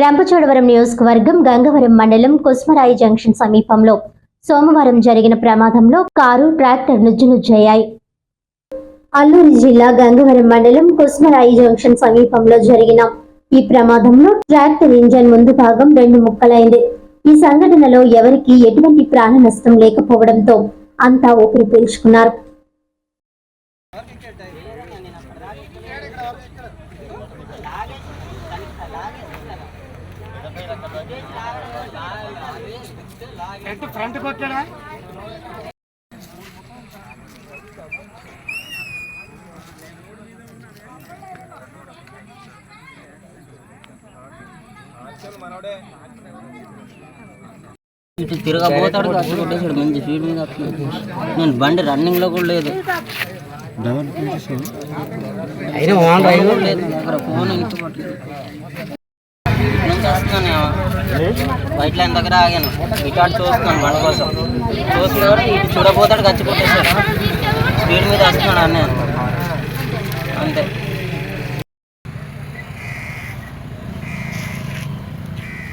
రంపచోడవరం నియోజకవర్గం గంగవరం మండలం కుస్మరాయి జంక్షన్ సమీపంలో సోమవారం జరిగిన ప్రమాదంలో కారు ట్రాక్టర్ నుజ్జునుజ్జయ్యాయి. అల్లూరి జిల్లా గంగవరం మండలం కుస్మరాయి జంక్షన్ సమీపంలో జరిగిన ఈ ప్రమాదంలో ట్రాక్టర్ ఇంజన్ ముందు భాగం 2 ముక్కలైంది. ఈ సంఘటనలో ఎవరికీ ఎటువంటి ప్రాణ నష్టం లేకపోవడంతో అంతా ఊపిరి పీల్చుకున్నారు. ఫ్రంట్ కొట్టాడా ఇటు తిరగబోతాడు కట్టు కొట్టేసాడు. మంచి స్పీడ్ మీద నేను బండి రన్నింగ్ లో కూడా లేదు. ఫోన్ ఇంటిపట్లేదు నుంచి వస్తున్నాను. వైట్ లైన్ దగ్గర ఆగాను. ఇటు అటు చూస్తున్నాను బండి కోసం. చూస్తున్నా ఇటు చూడబోతాడు గచ్చి కొట్టేసాడు. స్పీడ్ మీద వస్తున్నాడు అన్నీ అంతే.